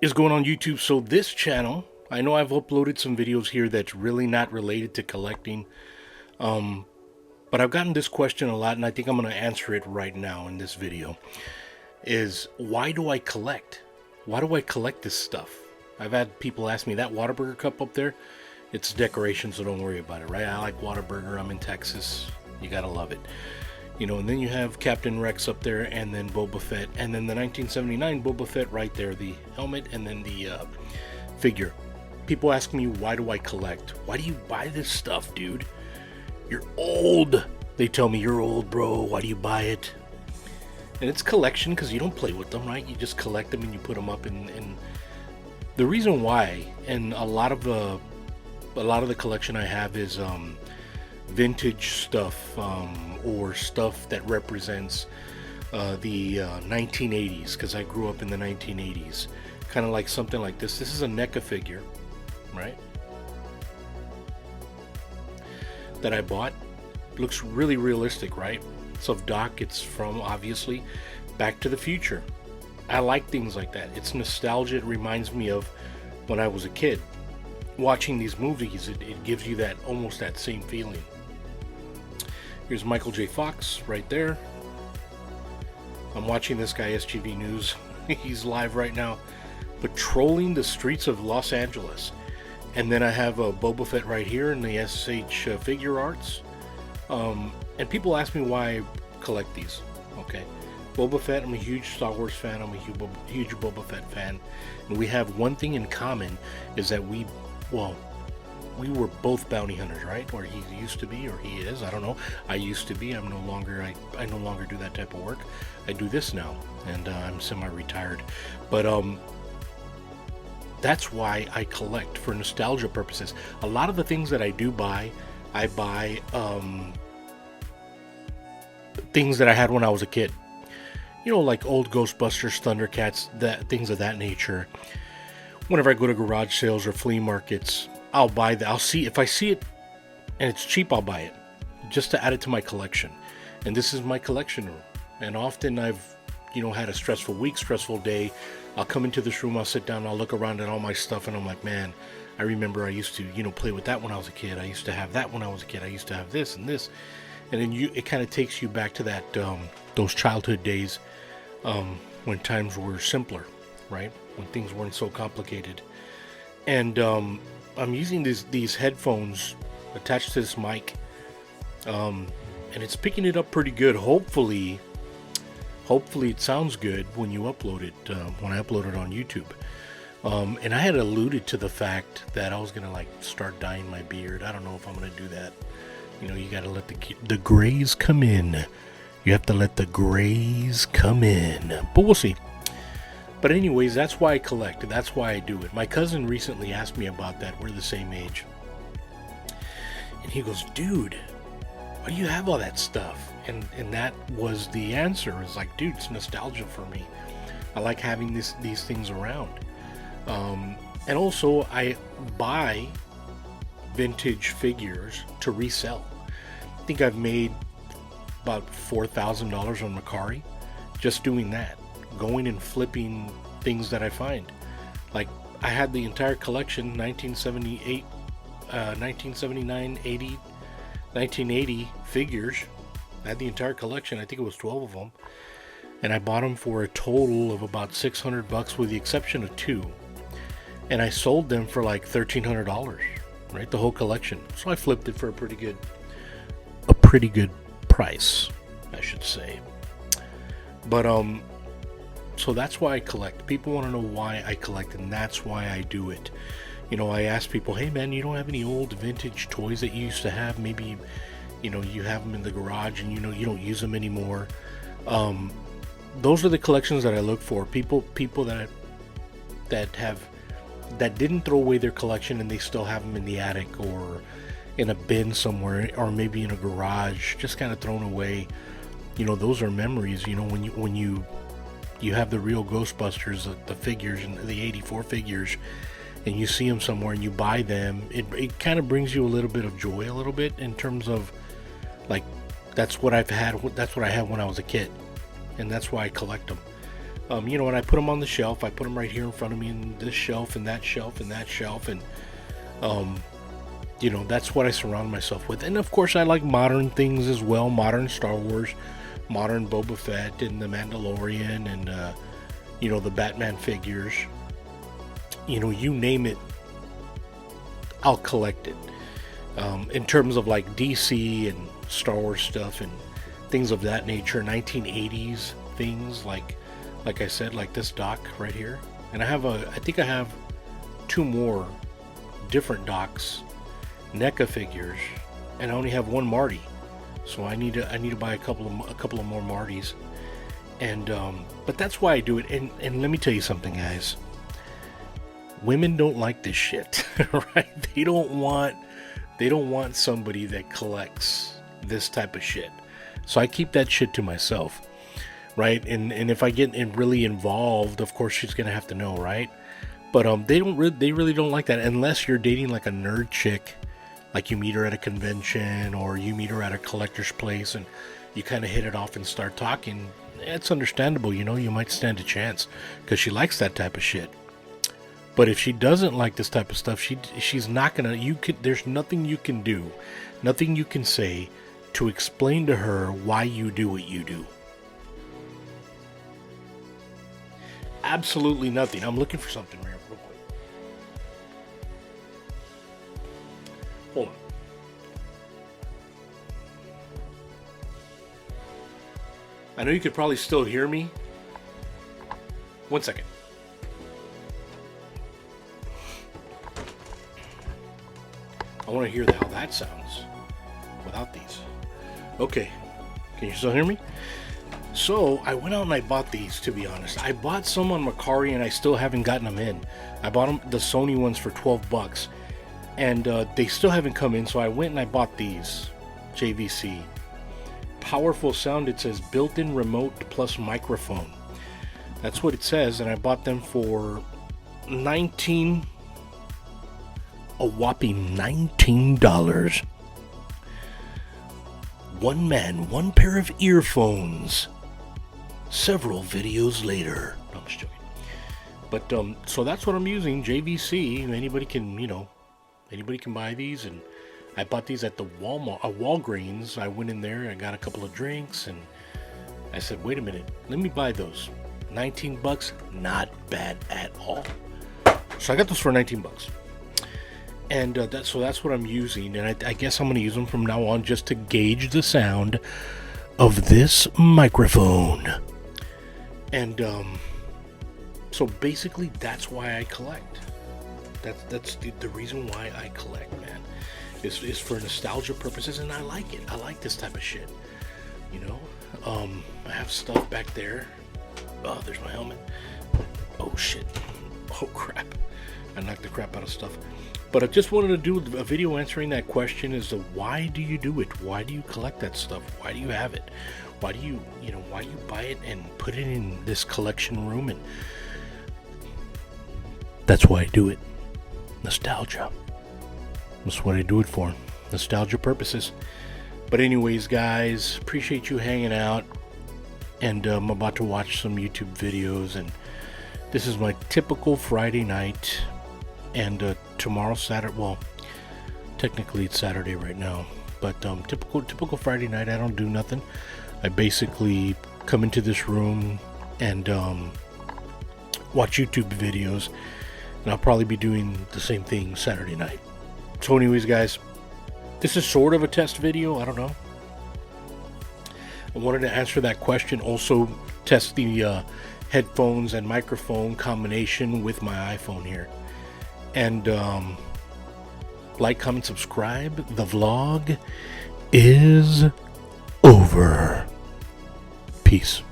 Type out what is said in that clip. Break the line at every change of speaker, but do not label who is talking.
Is going on YouTube? So this channel, I know I've uploaded some videos here that's really not related to collecting, but I've gotten this question a lot, and I think I'm going to answer it right now in this video. Is why do I collect? Why do I collect this stuff? I've had people ask me, that Whataburger cup up there, it's decoration, so don't worry about it, right? I like Whataburger. I'm in Texas. You gotta love it. You know, and then you have Captain Rex up there, and then Boba Fett, and then the 1979 Boba Fett right there, the helmet, and then the figure. People ask me, why do I collect? Why do you buy this stuff, dude? You're old. They tell me, you're old, bro. Why do you buy it? And it's collection because you don't play with them, right? You just collect them and you put them up. And the reason why, and a lot of the collection I have is vintage stuff, or stuff that represents the 1980s, because I grew up in the 1980s. Kind of like something like this. This is a NECA figure, right? That I bought. Looks really realistic, right? It's of Doc. It's from, obviously, Back to the Future. I like things like that. It's nostalgia. It reminds me of when I was a kid. Watching these movies, it gives you that, almost that same feeling. Here's Michael J. Fox right there. I'm watching this guy, SGV News. He's live right now, patrolling the streets of Los Angeles. And then I have a Boba Fett right here in the SH Figure Arts. And people ask me why I collect these. Okay, Boba Fett, I'm a huge Star Wars fan. I'm a huge Boba Fett fan. And we have one thing in common, is that we were both bounty hunters, right? Or he used to be, or he is. I don't know. I used to be. I'm no longer. I no longer do that type of work. I do this now, and I'm semi-retired. But that's why I collect, for nostalgia purposes. A lot of the things that I do buy, I buy things that I had when I was a kid. You know, like old Ghostbusters, Thundercats, that things of that nature. Whenever I go to garage sales or flea markets, I'll buy that. I'll see if I see it and it's cheap, I'll buy it just to add it to my collection. And this is my collection room. And often I've, had a stressful week, stressful day. I'll come into this room, I'll sit down, I'll look around at all my stuff, and I'm like, man, I remember I used to, play with that when I was a kid. I used to have that when I was a kid. I used to have this and this. And then it kind of takes you back to that, those childhood days, when times were simpler, right? When things weren't so complicated. And I'm using these headphones attached to this mic, and it's picking it up pretty good. Hopefully it sounds good when you upload it, when I upload it on YouTube. And I had alluded to the fact that I was gonna start dyeing my beard. I don't know if I'm gonna do that. You gotta let the grays come in. You have to let the grays come in, but we'll see. But anyways, that's why I collect. That's why I do it. My cousin recently asked me about that. We're the same age. And he goes, dude, why do you have all that stuff? And that was the answer. It's like, dude, it's nostalgia for me. I like having these things around. And also, I buy vintage figures to resell. I think I've made about $4,000 on Mercari just doing that. Going and flipping things that I find. Like, I had the entire collection, 1978, 1979, 80, 1980 figures. I had the entire collection. I think it was 12 of them. And I bought them for a total of about $600 with the exception of 2. And I sold them for like $1,300, right? The whole collection. So I flipped it for a pretty good price, I should say. But, so that's why I collect. People want to know why I collect, and that's why I do it. I ask people, hey man, you don't have any old vintage toys that you used to have? Maybe, you have them in the garage and you don't use them anymore. Those are the collections that I look for. People that didn't throw away their collection and they still have them in the attic or in a bin somewhere, or maybe in a garage, just kind of thrown away. Those are memories. When you have the real Ghostbusters, the figures, and the 84 figures, and you see them somewhere and you buy them, it kind of brings you a little bit of joy, a little bit, in terms of, like, that's what I had when I was a kid, and that's why I collect them. And I put them on the shelf. I put them right here in front of me, in this shelf, and that shelf, and that shelf, and that's what I surround myself with. And of course, I like modern things as well, modern Star Wars, modern Boba Fett, and the Mandalorian, and the Batman figures. You name it, I'll collect it. In terms of like DC and Star Wars stuff and things of that nature, 1980s things, like I said, like this dock right here. And I think I have 2 more different docks, NECA figures, and I only have 1 Marty, so I need to buy a couple of more Martys. And but that's why I do it. And let me tell you something, guys. Women don't like this shit, right? They don't want somebody that collects this type of shit. So I keep that shit to myself, right? And if I get really involved, of course she's gonna have to know, right? But they really don't like that unless you're dating like a nerd chick, like you meet her at a convention or you meet her at a collector's place and you kind of hit it off and start talking. It's understandable, you might stand a chance because she likes that type of shit. But if she doesn't like this type of stuff, she's not gonna. There's nothing you can do, nothing you can say to explain to her why you do what you do. Absolutely nothing. I'm looking for something here real quick. Hold on. I know you could probably still hear me. 1 second. I want to hear how that sounds without these. Okay, can you still hear me? So I went out and I bought these, to be honest. I bought some on Mercari and I still haven't gotten them in. I bought them, the Sony ones, for $12, and they still haven't come in, so I went and I bought these. JVC. Powerful sound, it says built-in remote plus microphone. That's what it says, and I bought them for a whopping $19. One man, one pair of earphones. Several videos later. No, I'm just joking. But so that's what I'm using, JVC. Anybody can buy these, and I bought these at the Walgreens. I went in there, I got a couple of drinks, and I said, wait a minute, let me buy those. $19, not bad at all. So I got those for $19. And that's what I'm using, and I guess I'm going to use them from now on just to gauge the sound of this microphone. And so basically that's why I collect. That's the reason why I collect, man. Is for nostalgia purposes, and I like it. I like this type of shit. I have stuff back there. Oh, there's my helmet. Oh shit. Oh crap. I knocked the crap out of stuff. But I just wanted to do a video answering that question as to why do you do it? Why do you collect that stuff? Why do you have it? Why do you buy it and put it in this collection room? And that's why I do it. Nostalgia. That's what I do it for. Nostalgia purposes. But anyways, guys, appreciate you hanging out. And I'm about to watch some YouTube videos. And this is my typical Friday night. And tomorrow, Saturday, well, technically it's Saturday right now, but typical Friday night, I don't do nothing. I basically come into this room and watch YouTube videos, and I'll probably be doing the same thing Saturday night. So anyways, guys, this is sort of a test video, I don't know. I wanted to answer that question, also test the headphones and microphone combination with my iPhone here. And like, comment, subscribe. The vlog is over. Peace.